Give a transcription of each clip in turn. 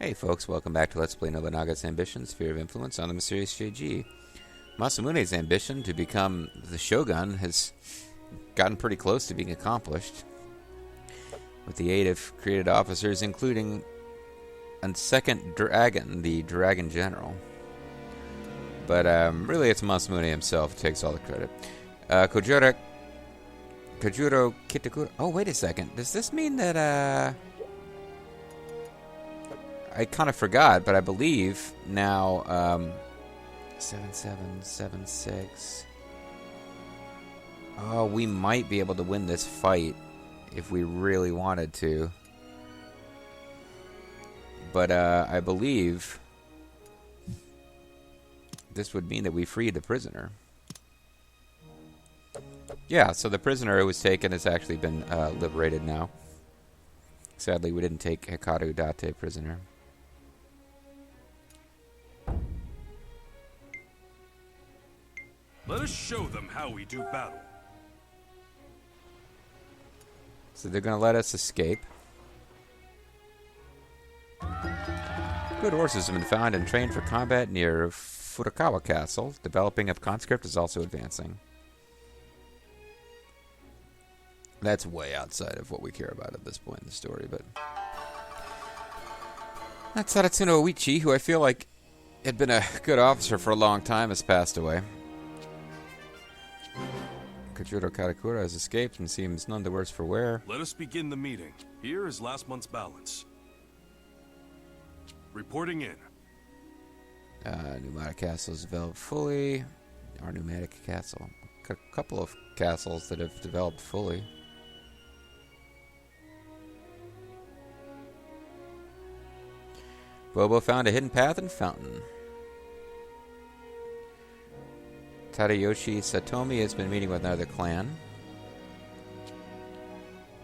Hey folks, welcome back to Let's Play Nobunaga's Ambition, Sphere of Influence on the Mysterious JG. Masamune's ambition to become the shogun has gotten pretty close to being accomplished, with the aid of created officers, including a second dragon, the Dragon General. But really it's Masamune himself who takes all the credit. Kojuro Kitakura... Oh, wait a second. Does this mean that, I kind of forgot, but I believe now, 7776. Oh, we might be able to win this fight if we really wanted to. But, I believe this would mean that we freed the prisoner. Yeah, so the prisoner who was taken has actually been liberated now. Sadly, we didn't take Hikaru Date prisoner. Let us show them how we do battle. So they're going to let us escape. Good horses have been found and trained for combat near Furukawa Castle. Developing of conscript is also advancing. That's way outside of what we care about at this point in the story, but... That's Saratsuno Oichi, who I feel like had been a good officer for a long time, has passed away. Kojuro Katakura has escaped and seems none the worse for wear. Let us begin the meeting. Here is last month's balance. Reporting in. Pneumatic Castle is developed fully. Our pneumatic castle. A couple of castles that have developed fully. Bobo found a hidden path and fountain. Tadayoshi Satomi has been meeting with another clan.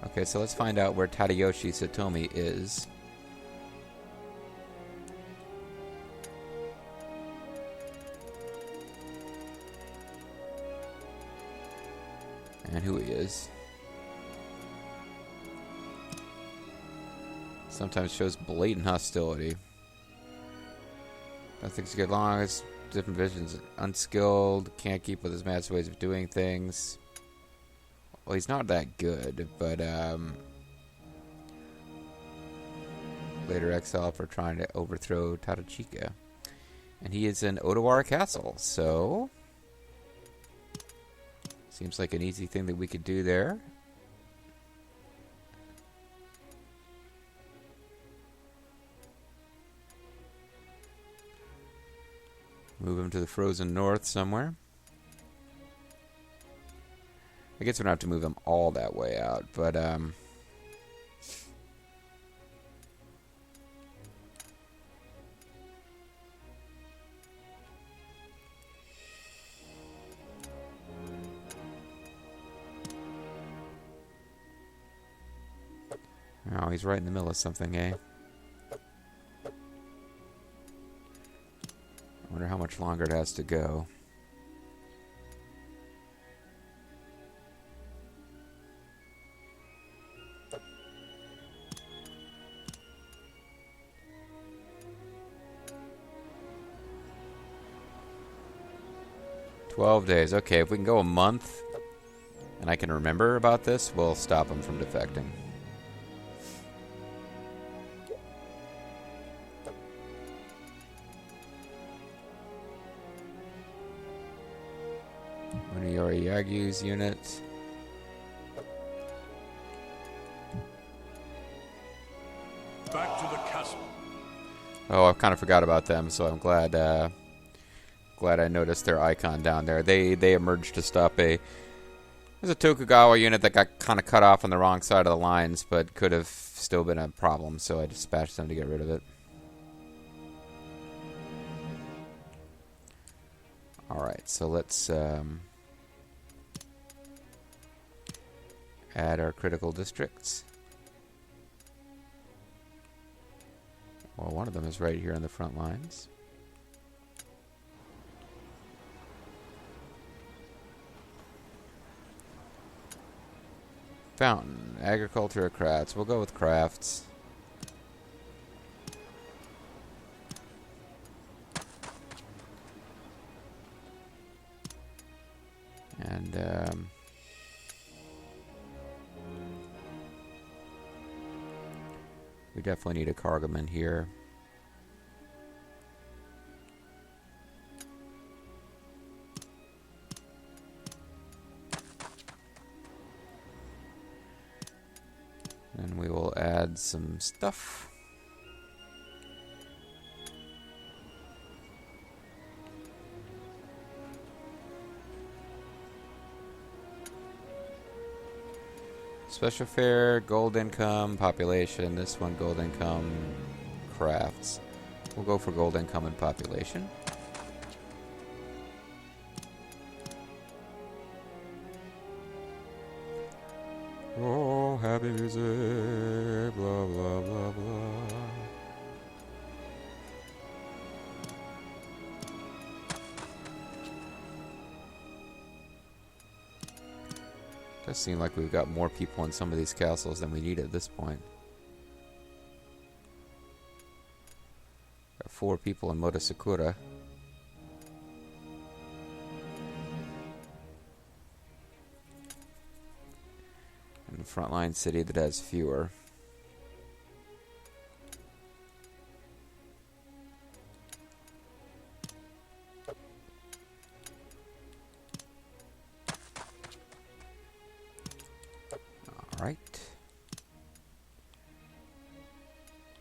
Okay, so let's find out where Tadayoshi Satomi is. And who he is. Sometimes shows blatant hostility. Nothing's good long as different visions. Unskilled, can't keep with his master ways of doing things. Well, he's not that good, but later exiled for trying to overthrow Tadachika. And he is in Odawara Castle, so seems like an easy thing that we could do there. Move him to the frozen north somewhere. I guess we don't have to move him all that way out, but oh, he's right in the middle of something, eh? I wonder how much longer it has to go. "12 days. Okay, if we can go a month, and I can remember about this, we'll stop him from defecting. Muniyori Yagyu's unit. Back to the castle. Oh, I kind of forgot about them, so I'm glad glad I noticed their icon down there. They emerged to stop there's a Tokugawa unit that got kind of cut off on the wrong side of the lines, but could have still been a problem, so I dispatched them to get rid of it. Alright, so let's add our critical districts. Well, one of them is right here on the front lines. Fountain. Agriculture or crafts? We'll go with crafts. And we definitely need a cargoman here. And we will add some stuff. Special fare, gold income, population. This one, gold income, crafts. We'll go for gold income and population. Oh, happy music, blah, blah, blah, blah. Does seem like we've got more people in some of these castles than we need at this point. Got 4 people in Motosekura. And a frontline city that has fewer. Alright.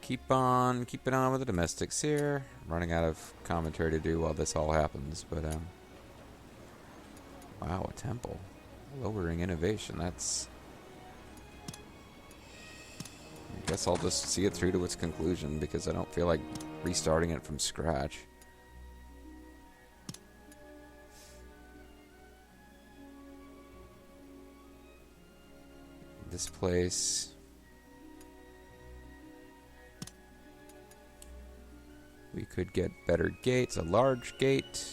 Keeping on with the domestics here. Running out of commentary to do while this all happens, but wow, a temple. Lowering innovation, that's... I guess I'll just see it through to its conclusion because I don't feel like restarting it from scratch. This place... we could get better gates, a large gate.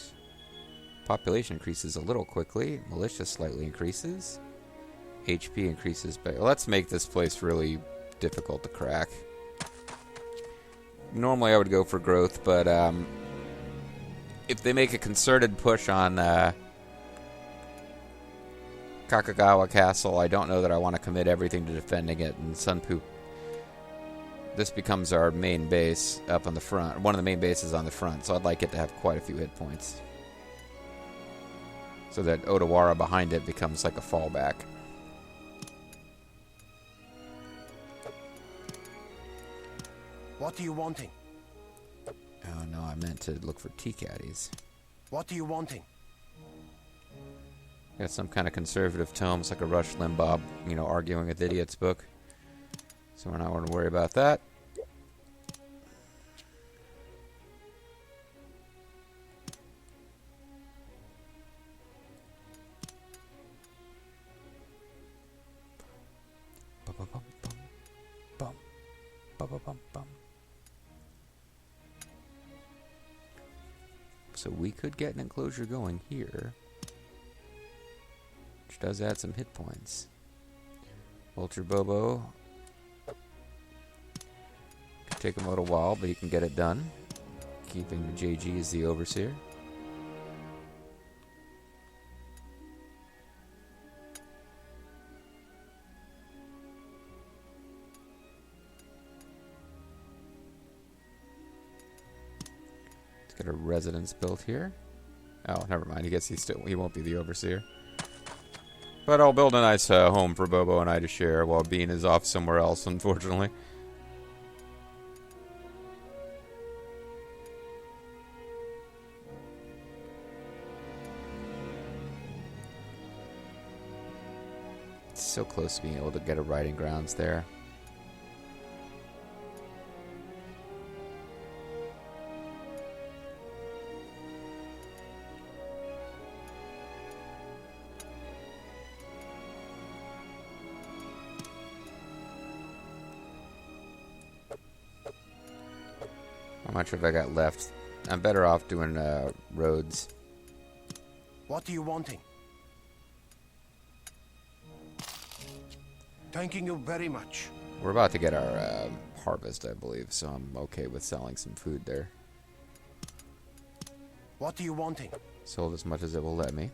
Population increases a little quickly. Militia slightly increases. HP increases, but let's make this place really difficult to crack. Normally I would go for growth, but if they make a concerted push on Tokugawa Castle, I don't know that I want to commit everything to defending it. And Sunpu, this becomes our main base up on the front. One of the main bases on the front, so I'd like it to have quite a few hit points. So that Odawara behind it becomes like a fallback. What are you wanting? Oh no, I meant to look for tea caddies. What are you wanting? Got some kind of conservative tome. It's like a Rush Limbaugh, you know, arguing with idiots book. So we're not going to worry about that. So we could get an enclosure going here, which does add some hit points. Ultra Bobo could take him a little while, but he can get it done. Keeping the JG as the overseer. Get a residence built here. Oh, never mind. I guess he won't be the overseer. But I'll build a nice home for Bobo and I to share while Bean is off somewhere else, unfortunately. It's so close to being able to get a riding grounds there. How much have I got left? I'm better off doing roads. What are you wanting? Thanking you very much. We're about to get our harvest, I believe, so I'm okay with selling some food there. What are you wanting? Sold as much as it will let me.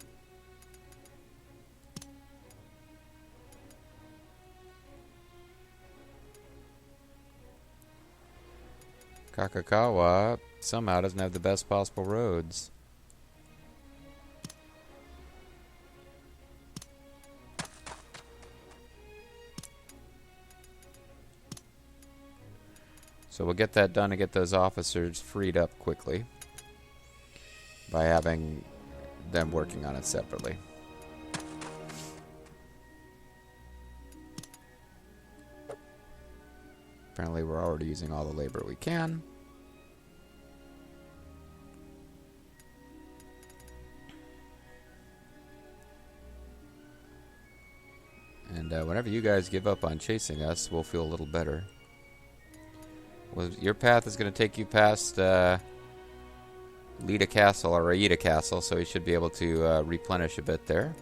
Tokugawa somehow doesn't have the best possible roads. So we'll get that done and get those officers freed up quickly by having them working on it separately. Apparently we're already using all the labor we can. And whenever you guys give up on chasing us, we'll feel a little better. Well, your path is going to take you past Lita Castle or Aida Castle, so you should be able to replenish a bit there.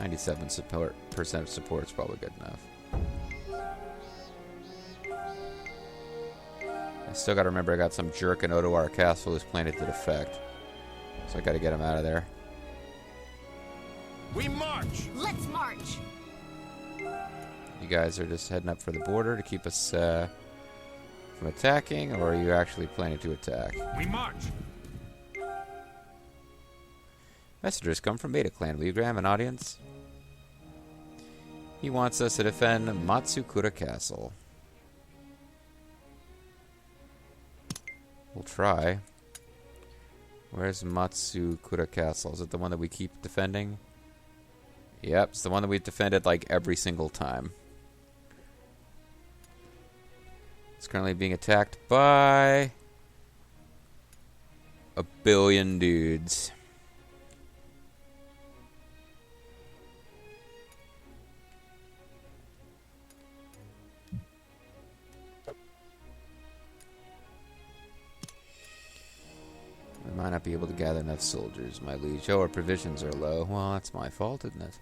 %97% support is probably good enough. I still got to remember I got some jerk in Otowara Castle who's planted the defect. So I got to get him out of there. We march! Let's march! You guys are just heading up for the border to keep us from attacking, or are you actually planning to attack? We march! Messengers come from Maida Clan. Will you grab an audience? He wants us to defend Matsukura Castle. We'll try. Where's Matsukura Castle? Is it the one that we keep defending? Yep, it's the one that we've defended like every single time. It's currently being attacked by a billion dudes. We might not be able to gather enough soldiers, my liege. Oh, our provisions are low. Well, that's my fault, isn't it?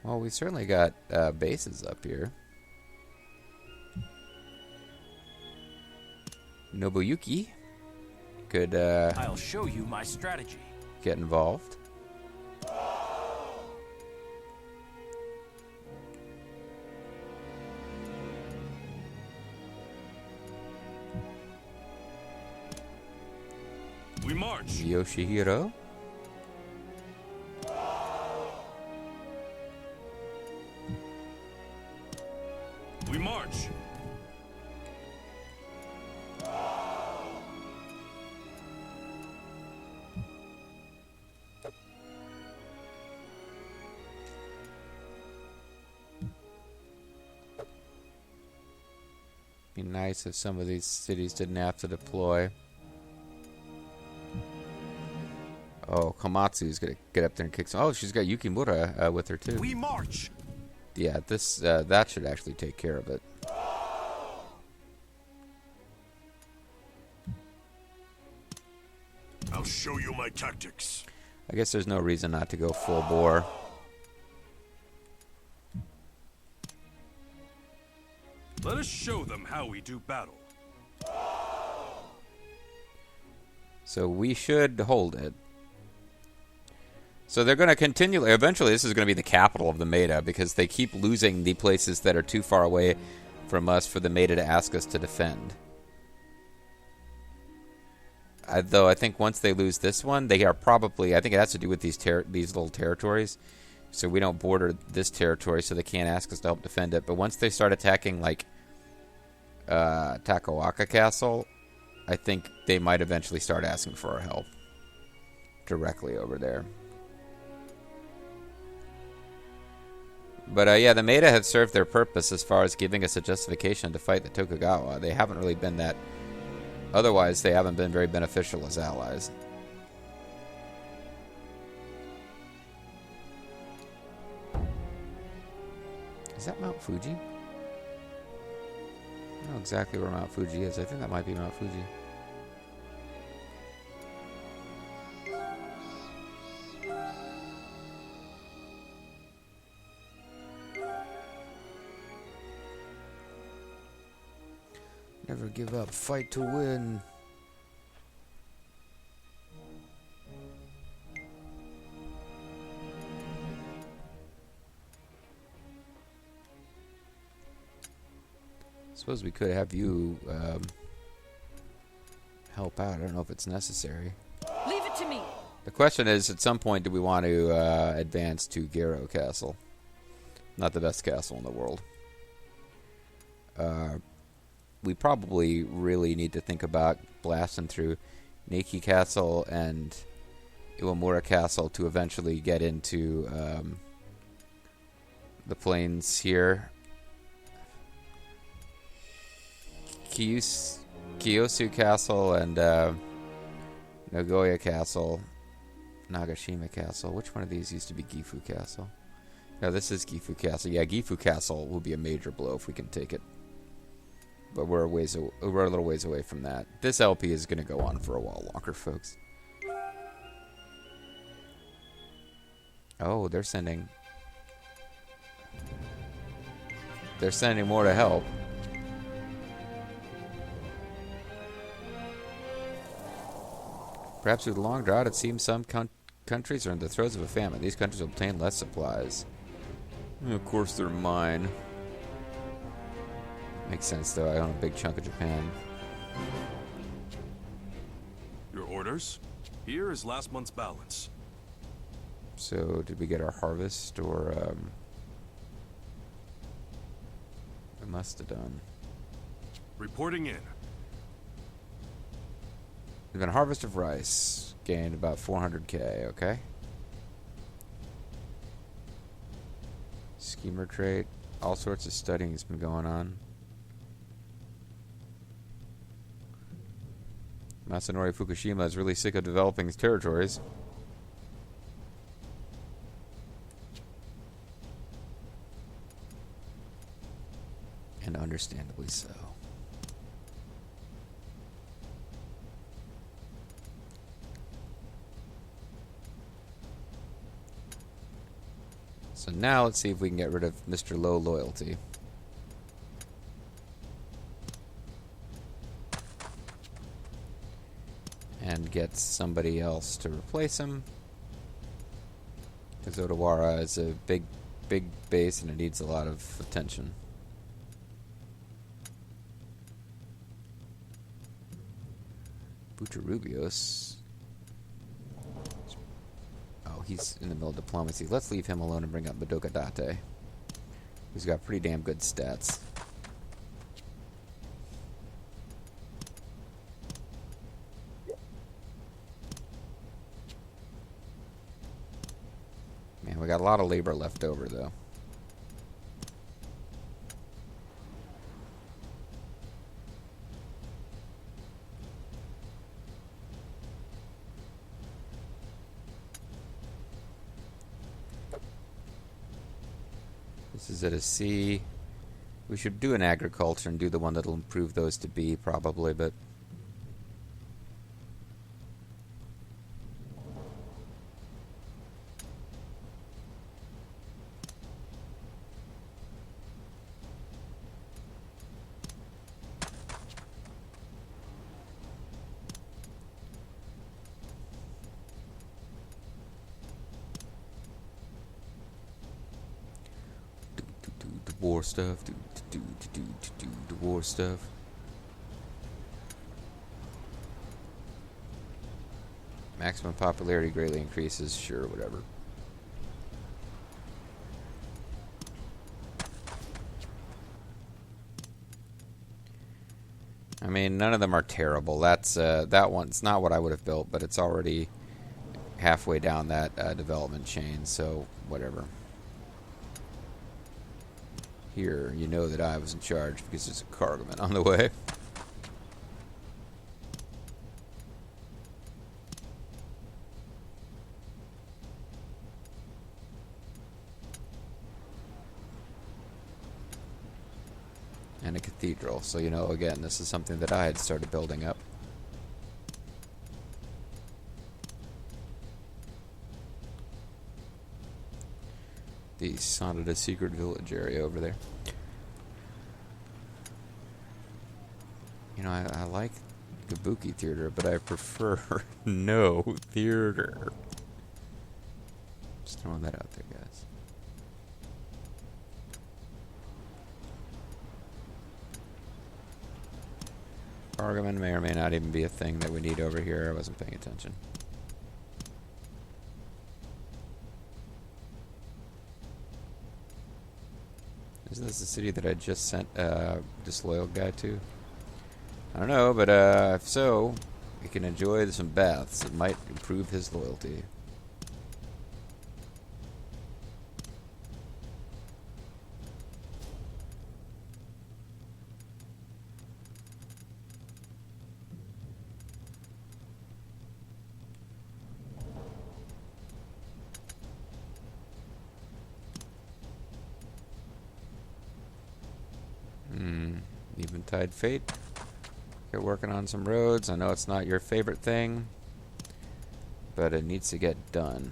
Well, we certainly got bases up here. Nobuyuki could I'll show you my strategy. get involved. We march! Yoshihiro. We march! Be nice if some of these cities didn't have to deploy. Oh, Komatsu's gonna get up there and kick some. Oh, she's got Yukimura with her too. We march! Yeah, this that should actually take care of it. I'll show you my tactics. I guess there's no reason not to go full bore. Let us show them how we do battle. So we should hold it. So they're going to continue. Eventually, this is going to be the capital of the Maida because they keep losing the places that are too far away from us for the Maida to ask us to defend. Though I think once they lose this one, they are probably. I think it has to do with these little territories. So we don't border this territory, so they can't ask us to help defend it. But once they start attacking, like Takawaka Castle, I think they might eventually start asking for our help directly over there. But yeah, the Maida have served their purpose as far as giving us a justification to fight the Tokugawa. They haven't really been that. Otherwise, they haven't been very beneficial as allies. Is that Mount Fuji? I don't know exactly where Mount Fuji is. I think that might be Mount Fuji. Never give up. Fight to win. Suppose we could have you help out. I don't know if it's necessary. Leave it to me. The question is, at some point, do we want to advance to Garo Castle? Not the best castle in the world. We probably really need to think about blasting through Neki Castle and Iwamura Castle to eventually get into the plains here. Kiyosu Castle and Nagoya Castle, Nagashima Castle. Which one of these used to be Gifu Castle? No, this is Gifu Castle. Yeah, Gifu Castle will be a major blow if we can take it. But we're a little ways away from that. This LP is going to go on for a while longer, folks. Oh, they're sending more to help. Perhaps with a long drought, it seems some countries are in the throes of a famine. These countries will obtain less supplies. Of course, they're mine. Makes sense, though. I own a big chunk of Japan. Your orders? Here is last month's balance. So, did we get our harvest, or we must have done. Reporting in. We've got a harvest of rice. Gained about 400k, okay? Schemer trait. All sorts of studying has been going on. Masanori Fukushima is really sick of developing his territories. And understandably so. So now let's see if we can get rid of Mr. Low Loyalty. And get somebody else to replace him. Because Odawara is a big base and it needs a lot of attention. Bucharubios. Oh, he's in the middle of diplomacy. Let's leave him alone and bring up Madoka Date. He's got pretty damn good stats. Man, we got a lot of labor left over, though. This is at a C. We should do an agriculture and do the one that'll improve those to B, probably, but... war stuff, the war stuff. Maximum popularity greatly increases, sure, whatever. I mean, none of them are terrible. That's that one's not what I would have built, but it's already halfway down that development chain, so whatever. Here, you know that I was in charge because there's a cargoman on the way. And a cathedral. So, you know, again, this is something that I had started building up. The Sonata a Secret Village area over there. You know, I like Kabuki theater, but I prefer no theater. Just throwing that out there, guys. Argument may or may not even be a thing that we need over here. I wasn't paying attention. Isn't this the city that I just sent a disloyal guy to? I don't know, but if so, we can enjoy some baths. It might improve his loyalty. Eventide fate. Get working on some roads. I know it's not your favorite thing, but it needs to get done.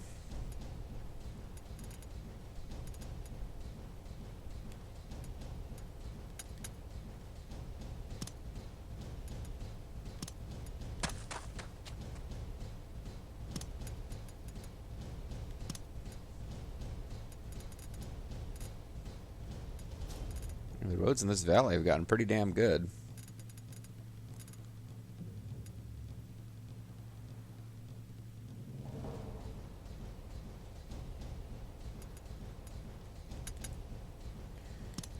The roads in this valley have gotten pretty damn good.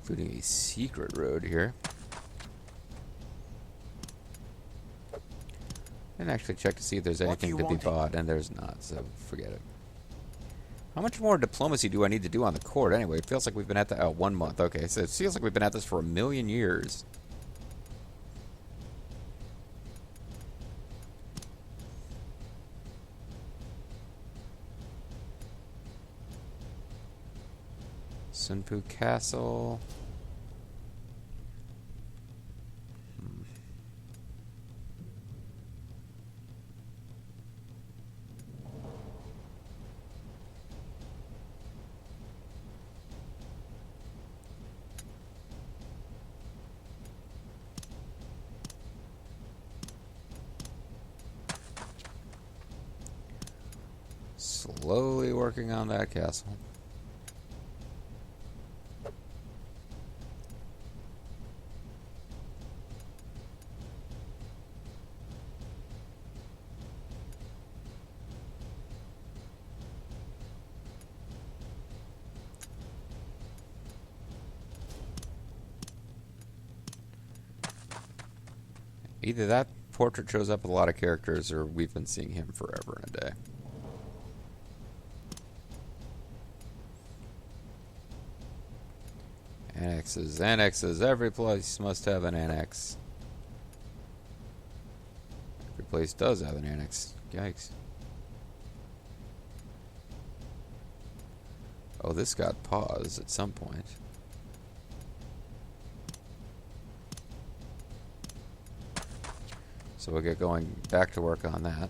Including a secret road here. And actually check to see if there's anything to be bought, and there's not, so forget it. How much more diplomacy do I need to do on the court anyway? It feels like we've been at the 1 month. Okay, so it feels like we've been at this for 1,000,000 years. Sunpu Castle. Slowly working on that castle. Either that portrait shows up with a lot of characters, or we've been seeing him forever and a day. Annexes, annexes. Every place must have an annex. Every place does have an annex. Yikes. Oh, this got paused at some point. So we'll get going back to work on that.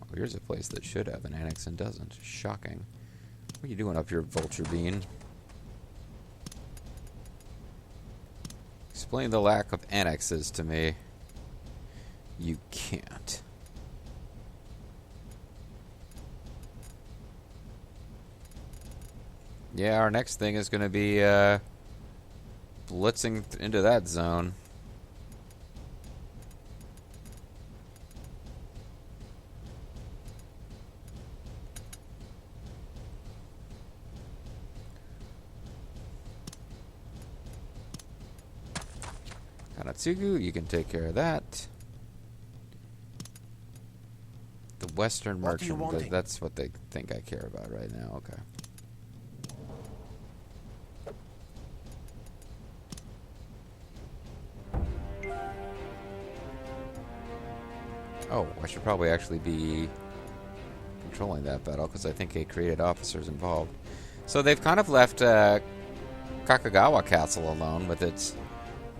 Oh, here's a place that should have an annex and doesn't. Shocking. What are you doing up here, Vulture Bean? Explain the lack of annexes to me. You can't. Yeah, our next thing is going to be blitzing into that zone. Kanatsugu, you can take care of that. The Western Merchant, that's what they think I care about right now. Okay. Oh, I should probably actually be controlling that battle, because I think a created officer's involved. So they've kind of left Tokugawa Castle alone with its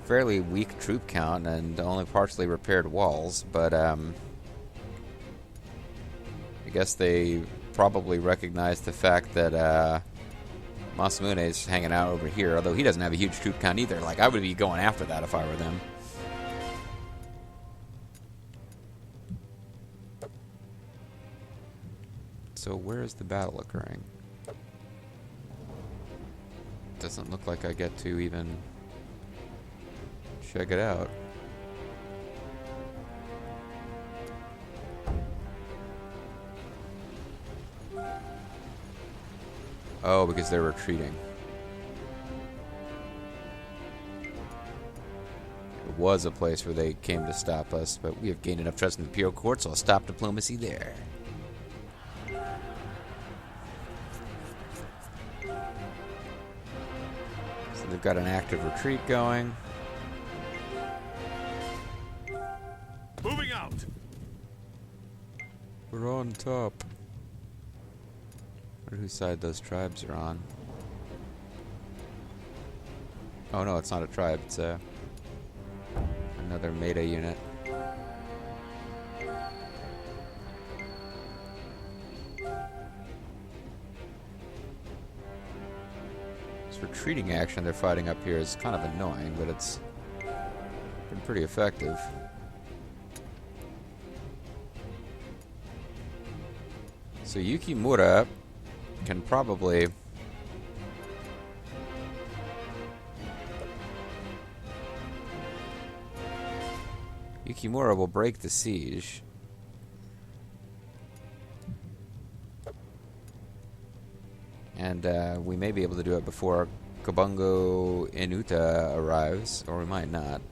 fairly weak troop count and only partially repaired walls, but guess they probably recognize the fact that Masamune's hanging out over here, although he doesn't have a huge troop count either. Like, I would be going after that if I were them. So where is the battle occurring? Doesn't look like I get to even check it out. Oh, because they're retreating. It was a place where they came to stop us, but we have gained enough trust in the Imperial Court, so I'll stop diplomacy there. So they've got an active retreat going. Moving out. We're on top. I wonder whose side those tribes are on. Oh no, it's not a tribe, it's another Meta unit. This retreating action they're fighting up here is kind of annoying, but it's been pretty effective. So Yukimura can probably Yukimura will break the siege. And we may be able to do it before Kabungo Inuta arrives, or we might not.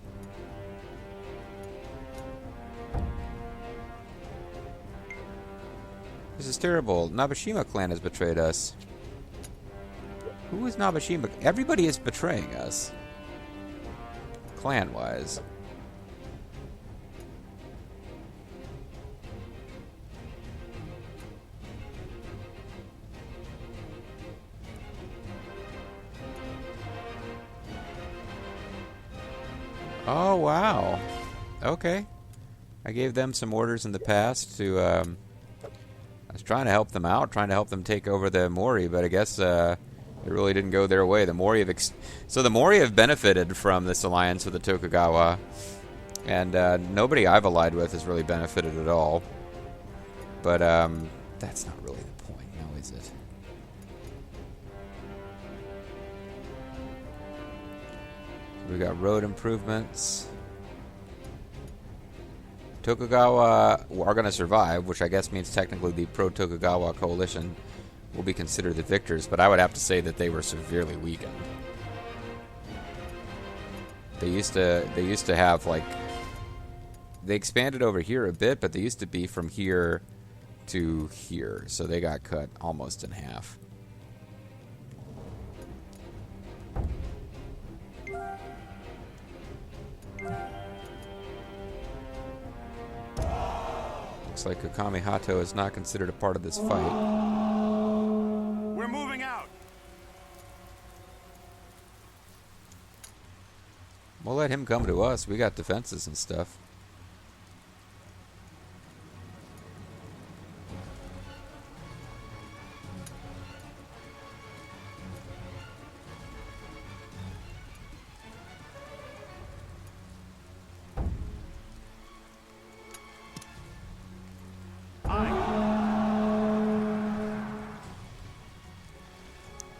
This is terrible. Nabashima clan has betrayed us. Who is Nabashima? Everybody is betraying us. Clan-wise. Oh, wow. Okay. I gave them some orders in the past to, I was trying to help them out, trying to help them take over the Mori, but I guess it really didn't go their way. The Mori have so the Mori have benefited from this alliance with the Tokugawa, and nobody I've allied with has really benefited at all. But that's not really the point, now is it? We got road improvements. Tokugawa are going to survive, which I guess means technically the pro-Tokugawa coalition will be considered the victors, but I would have to say that they were severely weakened. They used to have, like, they expanded over here a bit, but they used to be from here to here, so they got cut almost in half. Looks like Kokami Hato is not considered a part of this fight. We're moving out. We'll let him come to us. We got defenses and stuff.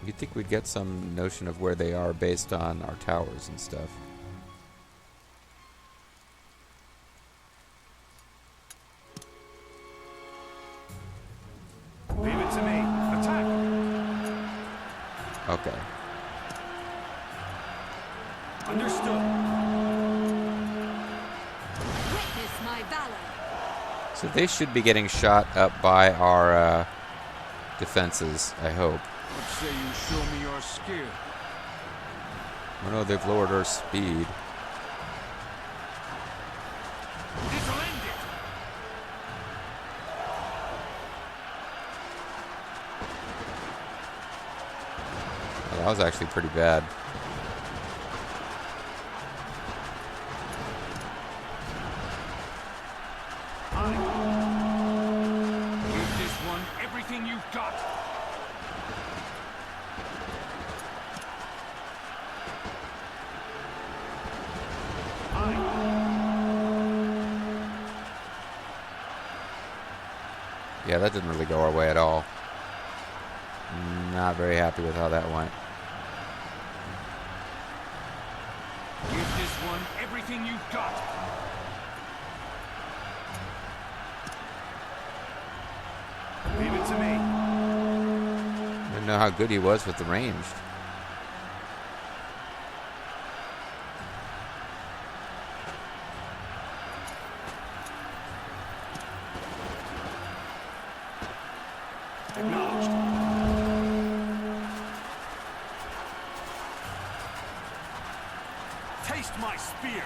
You'd think we'd get some notion of where they are based on our towers and stuff. Leave it to me. Attack. Okay. Understood. Witness my valor. So they should be getting shot up by our defenses, I hope. What say you show me your skill? Oh no, they've lowered our speed. This'll end it. Oh, that was actually pretty bad. Keep this Yeah, that didn't really go our way at all. Not very happy with how that went. Give this one everything you've got. Leave it to me. Didn't know how good he was with the ranged. Acknowledged. Taste my spear.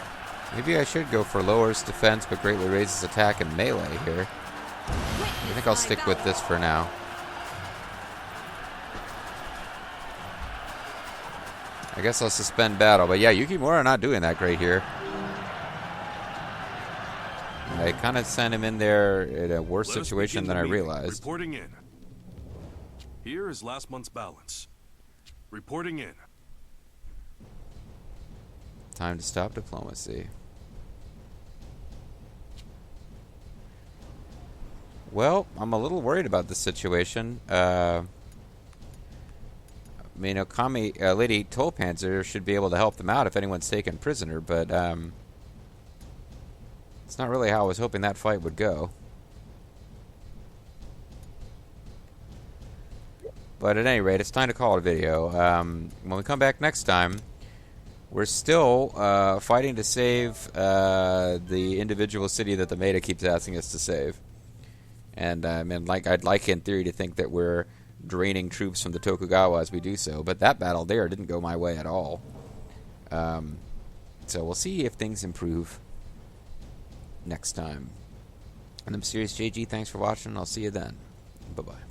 Maybe I should go for lowers defense but greatly raises attack and melee here. I think I'll stick with this for now. I guess I'll suspend battle. But yeah, Yukimura not doing that great here. I kind of sent him in there in a worse Let us situation begin than the I meeting. realized. Reporting in. Here is last month's balance. Reporting in. Time to stop diplomacy. Well, I'm a little worried about this situation. Okami, Lady Tollpanzer should be able to help them out if anyone's taken prisoner, but it's not really how I was hoping that fight would go. But at any rate, it's time to call it a video. When we come back next time, we're still fighting to save the individual city that the Maida keeps asking us to save. And I'd like in theory to think that we're draining troops from the Tokugawa as we do so, but that battle there didn't go my way at all. So we'll see if things improve next time. And I'm Mysterious JG. Thanks for watching. I'll see you then. Bye-bye.